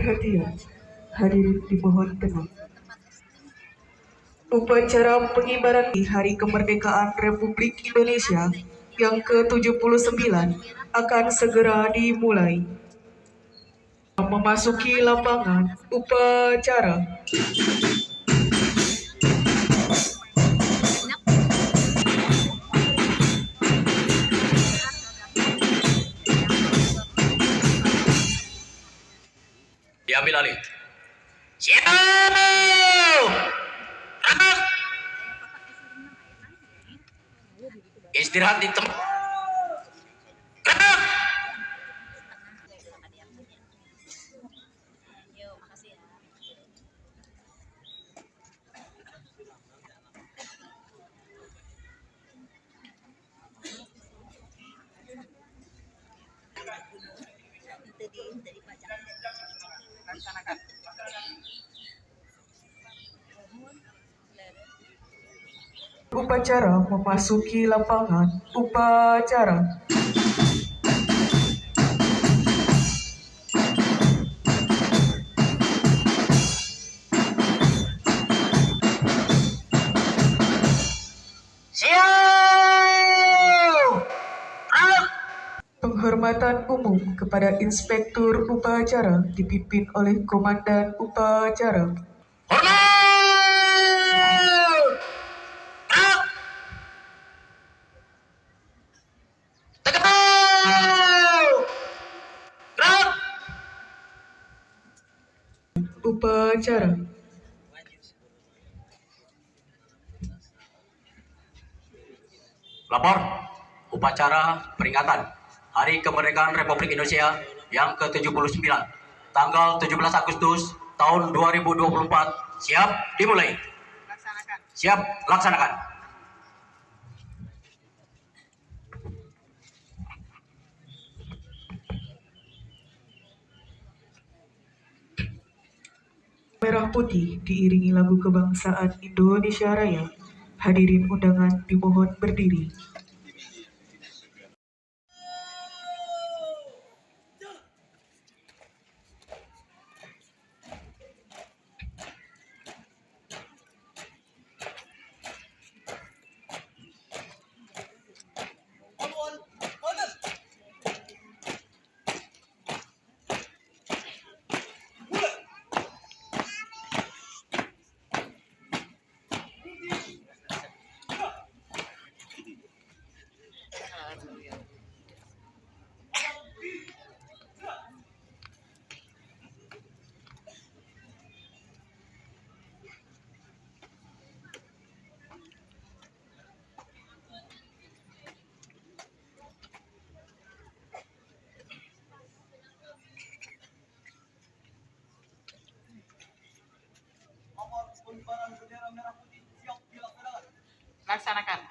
perhatian. Hadirin dimohon tenang. Upacara pengibaran Hari Kemerdekaan Republik Indonesia yang ke-79 akan segera dimulai. Memasuki lapangan upacara. Diambil alih. Siap! Gerak! Istirahat di tempat. Gerak! Upacara memasuki lapangan upacara. Siap! Gerak! Penghormatan umum kepada Inspektur Upacara dipimpin oleh Komandan Upacara. Hormat! Gerak! Tegak! Gerak! Upacara. Lapor upacara peringatan Hari Kemerdekaan Republik Indonesia yang ke-79 tanggal 17 Agustus tahun 2024 siap dimulai. Siap laksanakan. Merah putih diiringi lagu kebangsaan Indonesia Raya. Hadirin undangan dimohon berdiri. Laksanakan.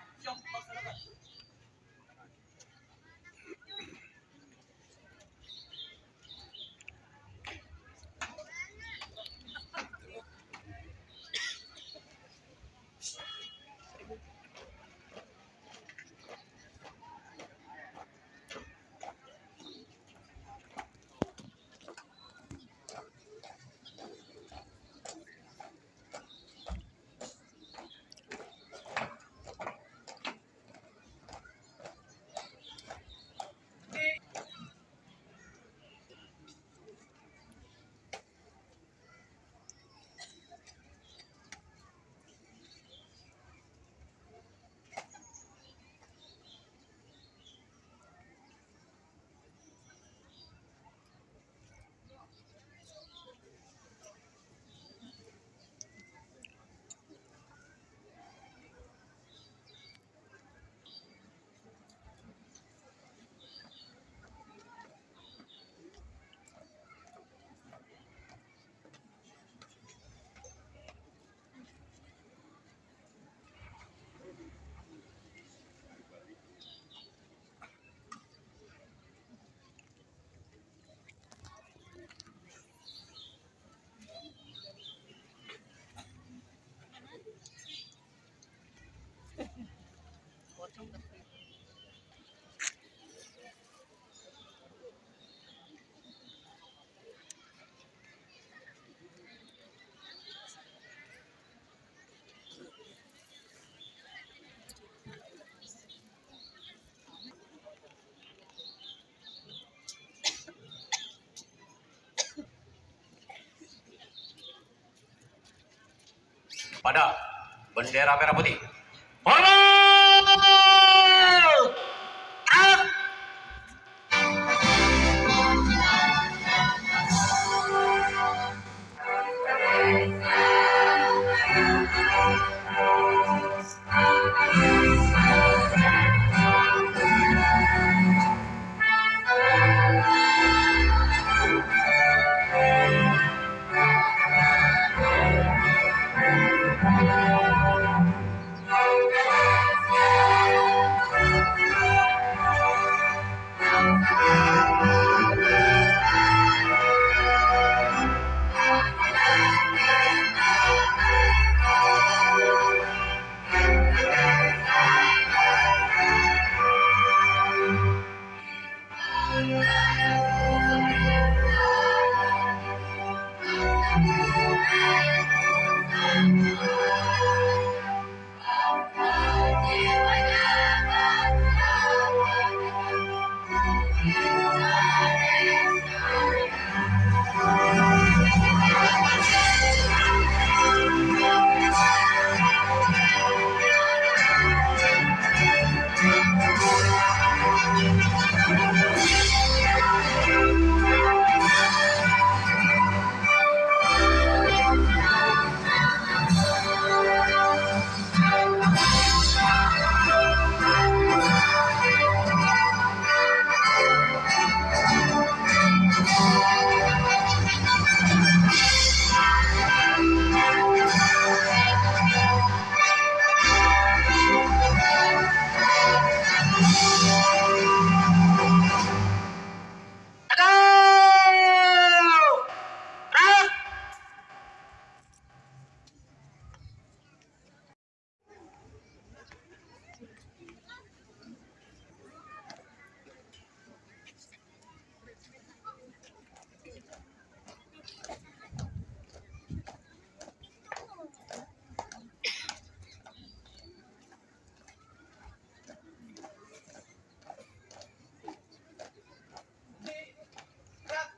pada bendera merah putih. Hormat! Gerak!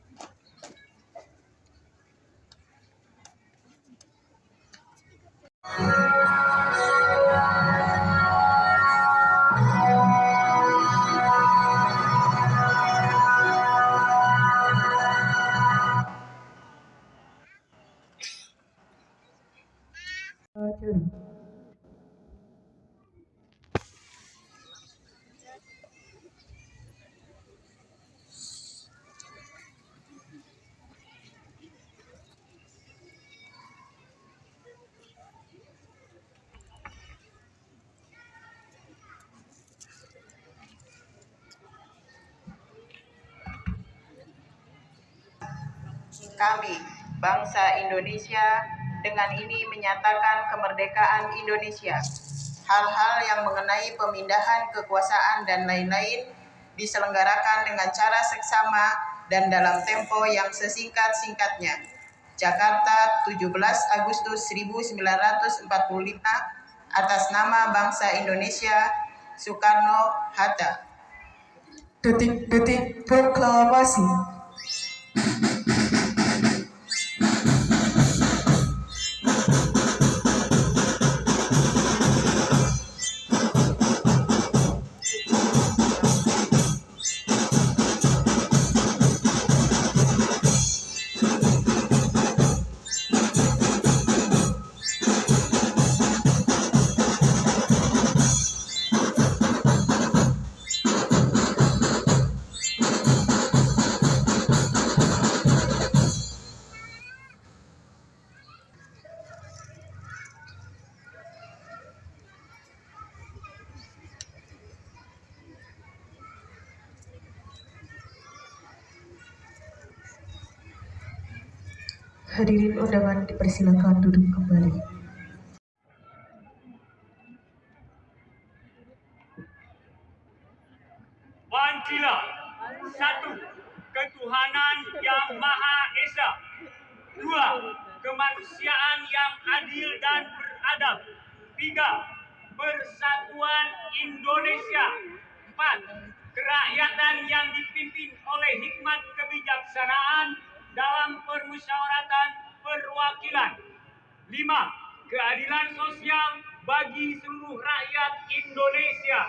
Kami, bangsa Indonesia, dengan ini menyatakan kemerdekaan Indonesia. Hal-hal yang mengenai pemindahan kekuasaan dan lain-lain diselenggarakan dengan cara seksama dan dalam tempo yang sesingkat-singkatnya. Jakarta, 17 Agustus 1945, atas nama bangsa Indonesia, Soekarno-Hatta. Detik-detik proklamasi. Hadirin undangan dipersilakan duduk kembali. Pancasila. 1. Ketuhanan yang Maha Esa. 2. Kemanusiaan yang adil dan beradab. 3. Persatuan Indonesia. 4. Kerakyatan yang dipimpin oleh hikmat kebijaksanaan dalam permusyawaratan perwakilan. 5. keadilan sosial bagi seluruh rakyat Indonesia.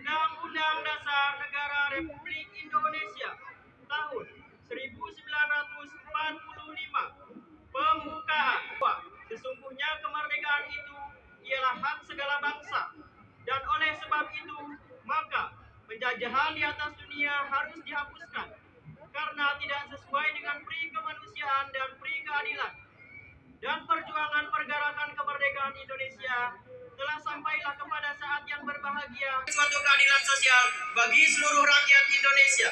Undang-Undang Dasar Negara Republik Indonesia tahun 1945. Pembukaan. Sesungguhnya kemerdekaan itu ialah hak segala bangsa, dan oleh sebab itu maka penjajahan di atas dunia harus dihapuskan karena tidak sesuai dengan pri kemanusiaan dan pri keadilan. Dan perjuangan pergerakan kemerdekaan Indonesia telah sampailah kepada saat yang berbahagia, suatu keadilan sosial bagi seluruh rakyat Indonesia.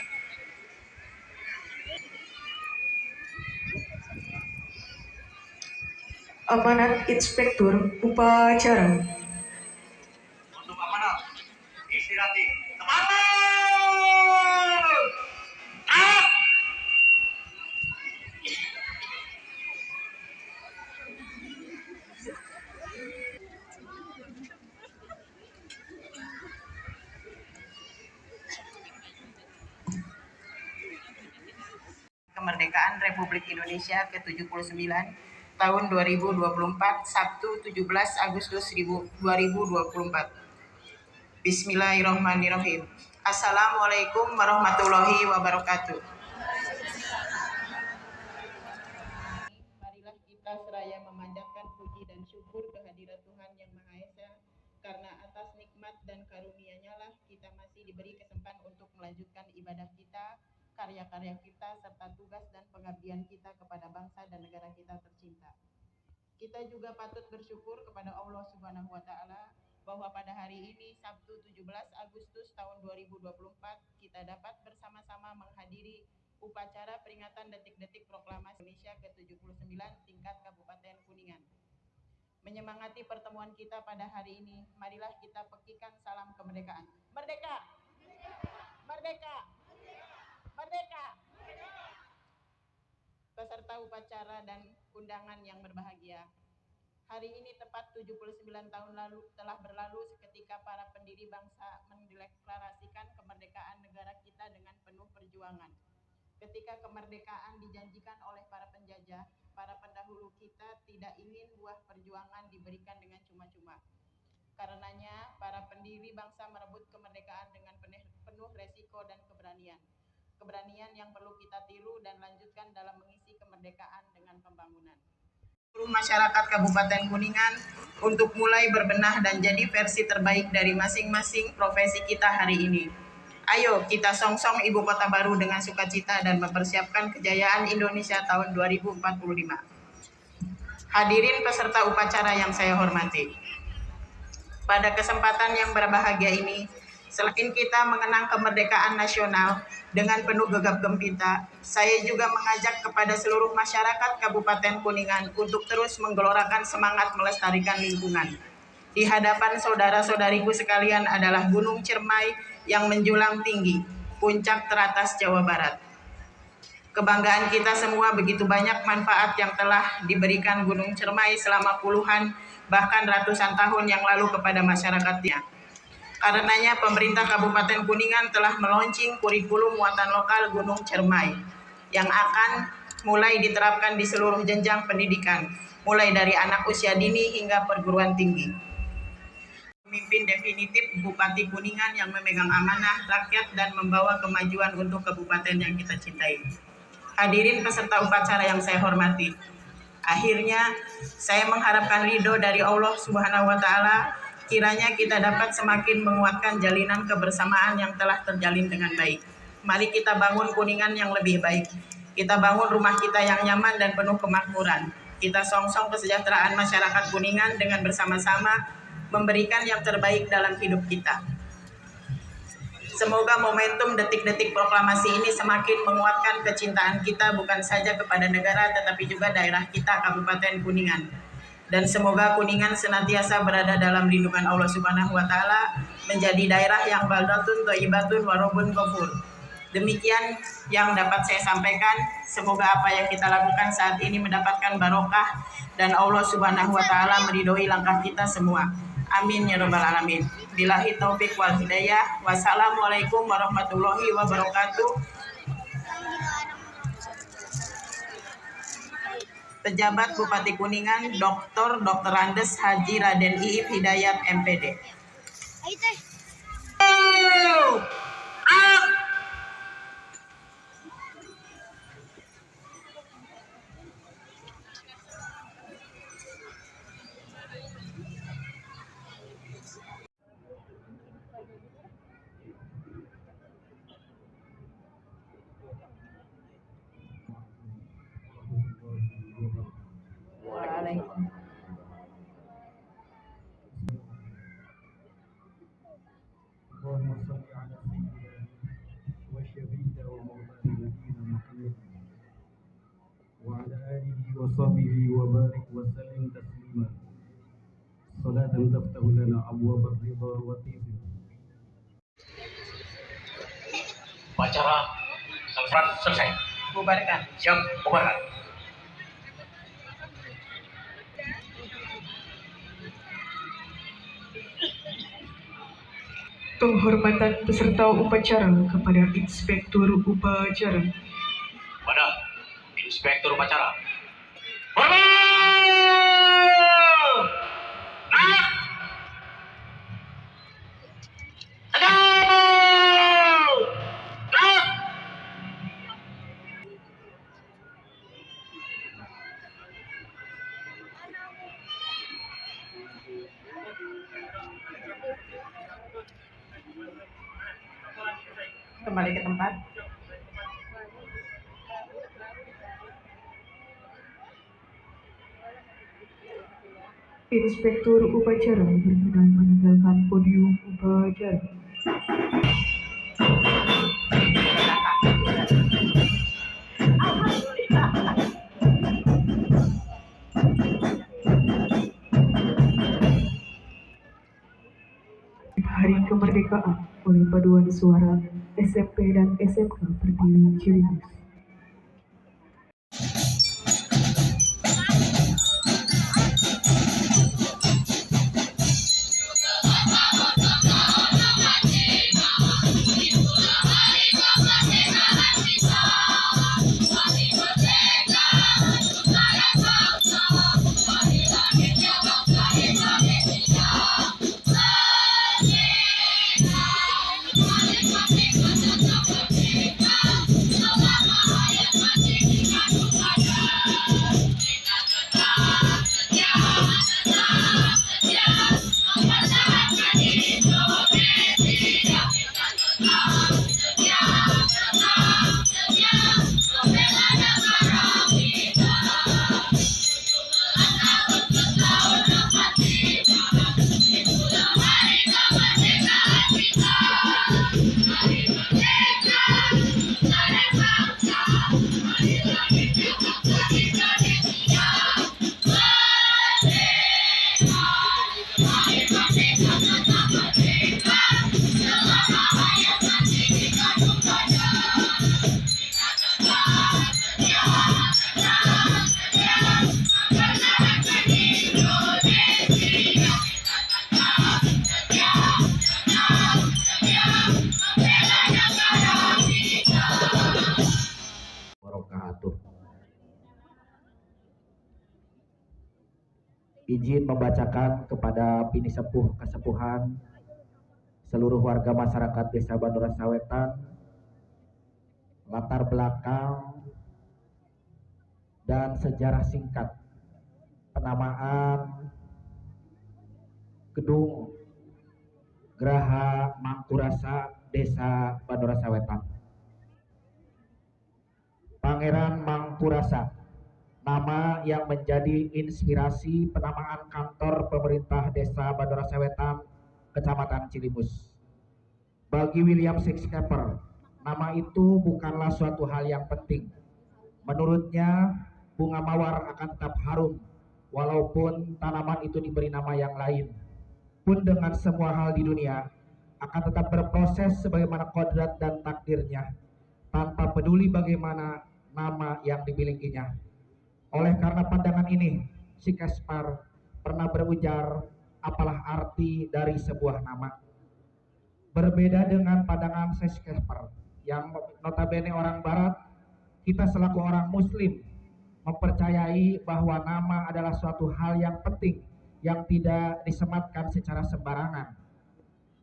Amanat Inspektur Upacara. Untuk amanah, istirahat. Teman! Kemerdekaan Republik Indonesia ke-79 tahun 2024, Sabtu 17 Agustus 2024. Bismillahirrahmanirrahim. Assalamualaikum warahmatullahi wabarakatuh. Marilah kita seraya memanjatkan puji dan syukur kehadirat Tuhan Yang Maha Esa, karena atas nikmat dan karunia-Nya lah kita masih diberi kesempatan untuk melanjutkan ibadah kita, karya-karya kita, serta tugas dan pengabdian kita kepada bangsa dan negara kita tercinta. Kita juga patut bersyukur kepada Allah Subhanahu wa Ta'ala bahwa pada hari ini, Sabtu 17 Agustus tahun 2024, kita dapat bersama-sama menghadiri upacara peringatan detik-detik proklamasi Indonesia ke-79 tingkat Kabupaten Kuningan. Menyemangati pertemuan kita pada hari ini, marilah kita pekikan salam kemerdekaan. Merdeka! Merdeka! Merdeka! Peserta upacara dan undangan yang berbahagia. Hari ini tepat 79 tahun lalu telah berlalu seketika para pendiri bangsa mendeklarasikan kemerdekaan negara kita dengan penuh perjuangan. Ketika kemerdekaan dijanjikan oleh para penjajah, para pendahulu kita tidak ingin buah perjuangan diberikan dengan cuma-cuma. Karenanya, para pendiri bangsa merebut kemerdekaan dengan penuh resiko dan keberanian. Keberanian yang perlu kita tiru dan lanjutkan dalam mengisi kemerdekaan dengan pembangunan. Seluruh masyarakat Kabupaten Kuningan untuk mulai berbenah dan jadi versi terbaik dari masing-masing profesi kita hari ini. Ayo kita songsong ibu kota baru dengan sukacita dan mempersiapkan kejayaan Indonesia tahun 2045. Hadirin peserta upacara yang saya hormati. Pada kesempatan yang berbahagia ini, selain kita mengenang kemerdekaan nasional dengan penuh gegap gempita, saya juga mengajak kepada seluruh masyarakat Kabupaten Kuningan untuk terus menggelorakan semangat melestarikan lingkungan. Di hadapan saudara-saudariku sekalian adalah Gunung Ciremai yang menjulang tinggi, puncak teratas Jawa Barat. Kebanggaan kita semua begitu banyak manfaat yang telah diberikan Gunung Ciremai selama puluhan bahkan ratusan tahun yang lalu kepada masyarakatnya. Karenanya pemerintah Kabupaten Kuningan telah meluncing kurikulum muatan lokal Gunung Ciremai yang akan mulai diterapkan di seluruh jenjang pendidikan, mulai dari anak usia dini hingga perguruan tinggi. Pemimpin definitif Bupati Kuningan yang memegang amanah rakyat dan membawa kemajuan untuk kabupaten yang kita cintai. Hadirin peserta upacara yang saya hormati. Akhirnya, saya mengharapkan ridho dari Allah Subhanahu wa Ta'ala. Kiranya kita dapat semakin menguatkan jalinan kebersamaan yang telah terjalin dengan baik. Mari kita bangun Kuningan yang lebih baik. Kita bangun rumah kita yang nyaman dan penuh kemakmuran. Kita songsong kesejahteraan masyarakat Kuningan dengan bersama-sama memberikan yang terbaik dalam hidup kita. Semoga momentum detik-detik proklamasi ini semakin menguatkan kecintaan kita bukan saja kepada negara tetapi juga daerah kita Kabupaten Kuningan. Dan semoga Kuningan senantiasa berada dalam lindungan Allah Subhanahu wa Ta'ala, menjadi daerah yang baldatun thayyibatun warobun ghafur. Demikian yang dapat saya sampaikan. Semoga apa yang kita lakukan saat ini mendapatkan barokah dan Allah Subhanahu wa taala meridhoi langkah kita semua. Amin ya rabbal alamin. Billahi taufik wal hidayah. Wassalamualaikum warahmatullahi wabarakatuh. Pejabat Bupati Kuningan Dr. Andes Haji Raden Iip Hidayat MPD. اللهم صل على سيدنا وشفينا ومولانا نبينا محمد وعلى آله وصحبه وبارك وسلم تسليما صلاة تفتح لنا أبواب الرضا والطيب. Upacara selesai. Bubarkan. Siap, bubarkan. Penghormatan peserta upacara kepada Inspektur Upacara. Pada Inspektur Upacara. Hormat! Naik! Tegak! Naik! Kembali ke tempat. Inspektur Upacara berkenan meninggalkan podium upacara. Hari Kemerdekaan oleh paduan suara SMP dan SMK Pertiwi Cibinong. Wabarakatuh. Izin membacakan kepada Bini Sepuh Kesepuhan seluruh warga masyarakat Desa Bandorasa Wetan latar belakang dan sejarah singkat penamaan gedung Geraha Mangkurasa Desa Bandorasa Wetan. Pangeran Mangkurasa, nama yang menjadi inspirasi penamaan kantor pemerintah Desa Bandorasa Wetan, Kecamatan Cilimus. Bagi William Shakespeare, nama itu bukanlah suatu hal yang penting. Menurutnya, bunga mawar akan tetap harum, walaupun tanaman itu diberi nama yang lain. Pun dengan semua hal di dunia, akan tetap berproses sebagaimana kodrat dan takdirnya. tanpa peduli bagaimana nama yang dimilikinya. Oleh karena pandangan ini, si Caspar pernah berujar, apalah arti dari sebuah nama. Berbeda dengan pandangan si Caspar yang notabene orang barat, kita selaku orang muslim mempercayai bahwa nama adalah suatu hal yang penting yang tidak disematkan secara sembarangan.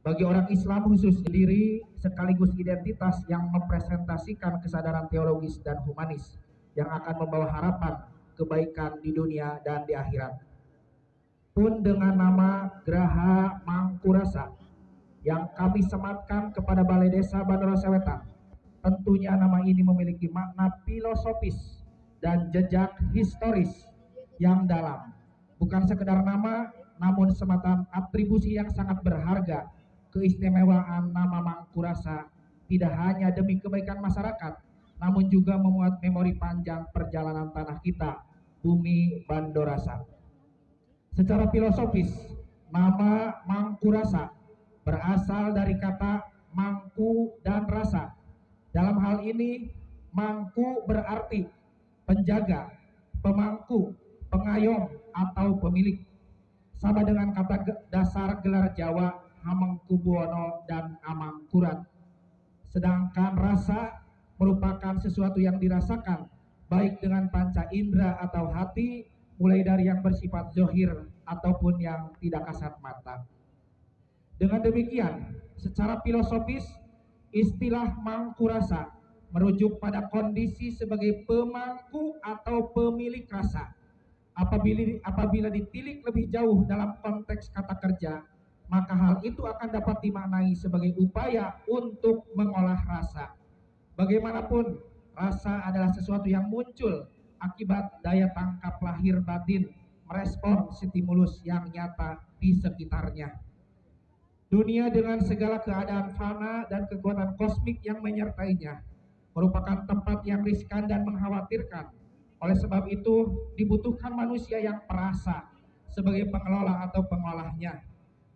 Bagi orang Islam khusus diri sekaligus identitas yang mempresentasikan kesadaran teologis dan humanis yang akan membawa harapan kebaikan di dunia dan di akhirat. Pun dengan nama Graha Mangkurasa yang kami sematkan kepada Balai Desa Bandora Sawetan, tentunya nama ini memiliki makna filosofis dan jejak historis yang dalam. Bukan sekedar nama, namun sematan atribusi yang sangat berharga. Keistimewaan nama Mangkurasa tidak hanya demi kebaikan masyarakat, namun juga memuat memori panjang perjalanan tanah kita, bumi Bandorasa. Secara filosofis, nama Mangkurasa berasal dari kata mangku dan rasa. Dalam hal ini, mangku berarti penjaga, pemangku, pengayom, atau pemilik. Sama dengan kata dasar gelar Jawa Hamengkubuwono dan Amangkurat. Sedangkan rasa merupakan sesuatu yang dirasakan baik dengan panca indera atau hati, mulai dari yang bersifat zohir ataupun yang tidak kasat mata. Dengan demikian, secara filosofis, istilah Mangkurasa merujuk pada kondisi sebagai pemangku atau pemilik rasa. Apabila ditilik lebih jauh dalam konteks kata kerja, maka hal itu akan dapat dimaknai sebagai upaya untuk mengolah rasa. Bagaimanapun, rasa adalah sesuatu yang muncul akibat daya tangkap lahir batin merespon stimulus yang nyata di sekitarnya. Dunia dengan segala keadaan fana dan kekuatan kosmik yang menyertainya merupakan tempat yang riskan dan mengkhawatirkan. Oleh sebab itu, dibutuhkan manusia yang perasa sebagai pengelola atau pengolahnya.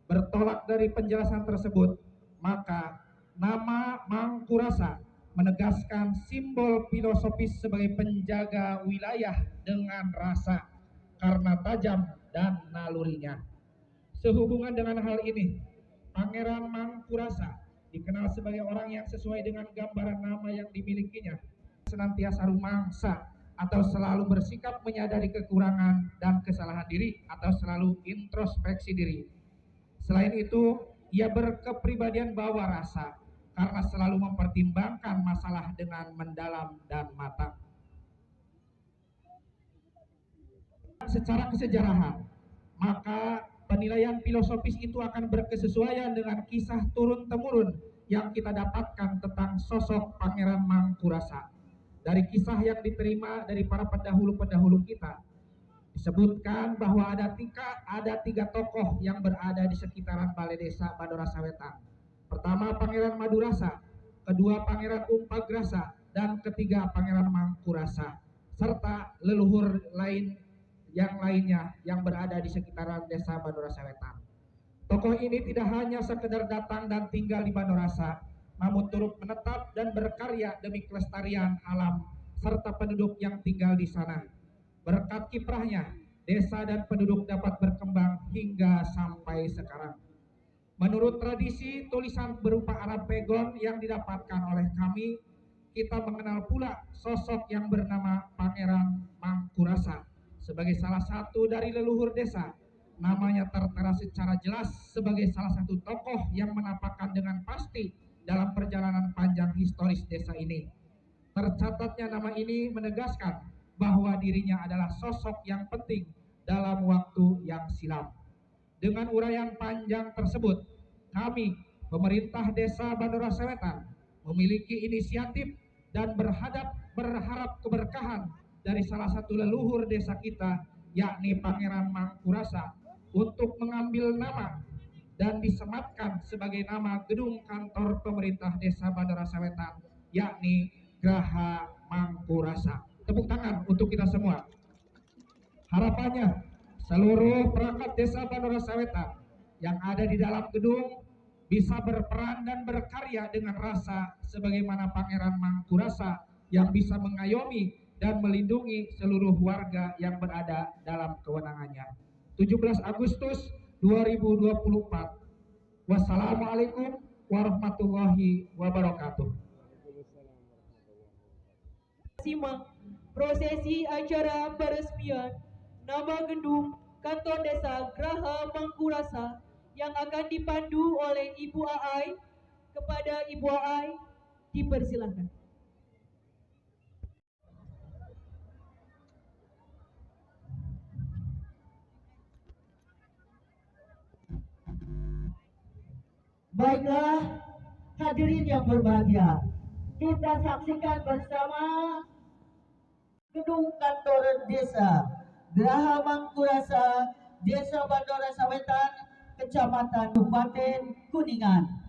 Bertolak dari penjelasan tersebut, maka nama Mangkurasa menegaskan simbol filosofis sebagai penjaga wilayah dengan rasa karena tajam dan nalurinya. Sehubungan dengan hal ini, Pangeran Mangkurasa dikenal sebagai orang yang sesuai dengan gambaran nama yang dimilikinya, senantiasa rumangsa atau selalu bersikap menyadari kekurangan dan kesalahan diri atau selalu introspeksi diri. Selain itu, ia berkepribadian bawa rasa karena selalu mempertimbangkan masalah dengan mendalam dan matang. Secara kesejarahan, maka penilaian filosofis itu akan berkesesuaian dengan kisah turun-temurun yang kita dapatkan tentang sosok Pangeran Mangkurasa. Dari kisah yang diterima dari para pendahulu-pendahulu kita, disebutkan bahwa ada tiga tokoh yang berada di sekitaran Balai Desa Bandora Sawetan. Pertama Pangeran Madurasa, kedua Pangeran Umpagrasa, dan ketiga Pangeran Mangkurasa, serta leluhur lainnya yang berada di sekitaran Desa Bandora Sawetan. Tokoh ini tidak hanya sekedar datang dan tinggal di Bandorasa, namun turut menetap dan berkarya demi kelestarian alam serta penduduk yang tinggal di sana. Berkat kiprahnya, desa dan penduduk dapat berkembang hingga sampai sekarang. Menurut tradisi tulisan berupa Arab Pegon yang didapatkan oleh kami, kita mengenal pula sosok yang bernama Pangeran Mangkurasa sebagai salah satu dari leluhur desa. Namanya tertera secara jelas sebagai salah satu tokoh yang menampakkan dengan pasti dalam perjalanan panjang historis desa ini. Tercatatnya nama ini menegaskan bahwa dirinya adalah sosok yang penting dalam waktu yang silam. Dengan uraian panjang tersebut, kami, pemerintah Desa Bandora Sawetan, memiliki inisiatif dan berharap keberkahan dari salah satu leluhur desa kita, yakni Pangeran Mangkurasa, untuk mengambil nama dan disematkan sebagai nama gedung kantor pemerintah Desa Bandora Sawetan, yakni Graha Mangkurasa. Tepuk tangan untuk kita semua. Harapannya seluruh perangkat Desa Bandora Sawetan yang ada di dalam gedung bisa berperan dan berkarya dengan rasa sebagaimana Pangeran Mangkurasa yang bisa mengayomi dan melindungi seluruh warga yang berada dalam kewenangannya. 17 Agustus 2024. Wassalamualaikum warahmatullahi wabarakatuh. Simak prosesi acara peresmian nama gedung Kantor Desa Graha Mangkurasa yang akan dipandu oleh Ibu Aai. Kepada Ibu Aai dipersilakan. Baiklah, hadirin yang berbahagia, kita saksikan bersama gedung kantor desa Graha Mangkurasa, Desa Bandorasa Wetan, Kecamatan Kabupaten Kuningan.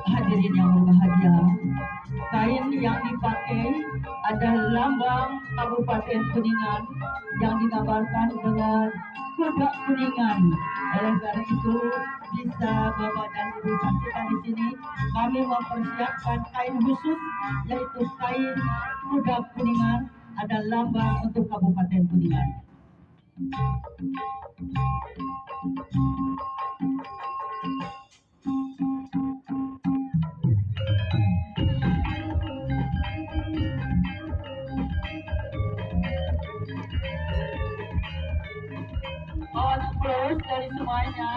Hadirin yang berbahagia, kain yang dipakai adalah lambang Kabupaten Kuningan yang digambarkan dengan kuda kuningan. Oleh karena itu, bisa Bapak dan Ibu saksikan di sini, kami mempersiapkan kain khusus, yaitu kain kuda kuningan, ada lambang untuk Kabupaten Kuningan. Mohon applause dari semuanya.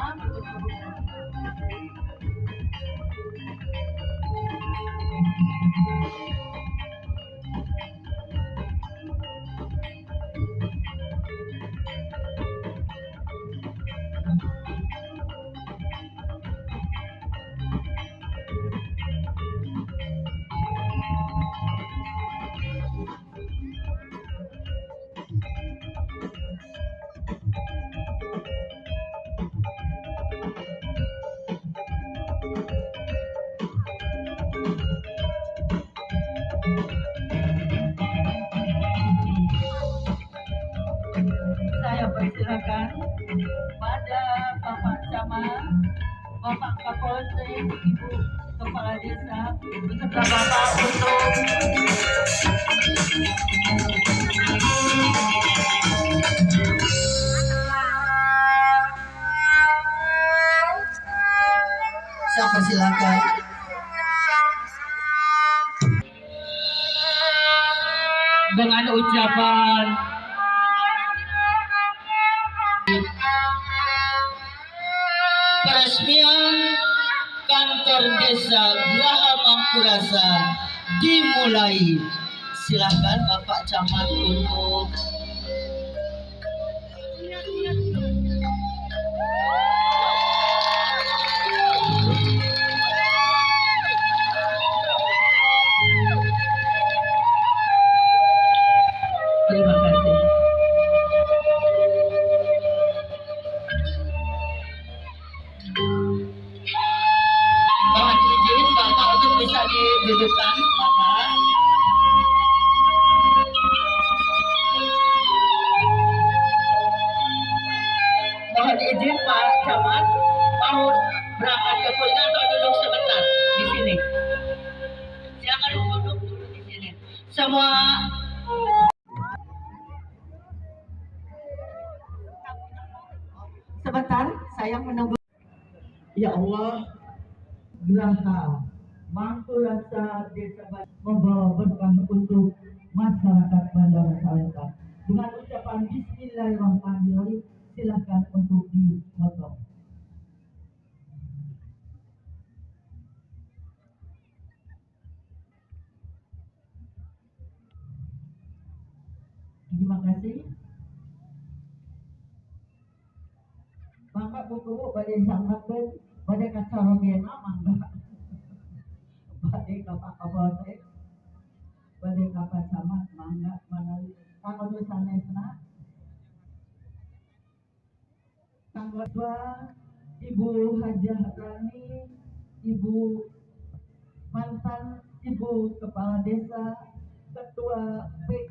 Saya persilakan pada Bapak Camat, Bapak Kapolsek, Ibu Kepala Desa, beserta Bapak untuk saya persilakan. Dengan ucapan peresmian kantor desa Graha Mangkurasa dimulai. Silakan Bapak Camat untuk terima kasih. Mohon izin Bapak untuk bisa didudukkan, Bapak. Semua sebentar, saya menunggu. Ya Allah, Geraha Mangkurasa Desa membawa berkah untuk masyarakat Bandara Sawetan. Dengan ucapan Bismillahirrahmanirrahim, silakan untuk dipotong. Terima kasih. Mangga buku pada sangat pada kacarogena mangga. Pada kapal kapal teh, pada kapal sama mangga mana kalau tulisannya sana. Tanggal 2 Ibu Hajah Rani, Ibu mantan Ibu Kepala Desa, Ketua PI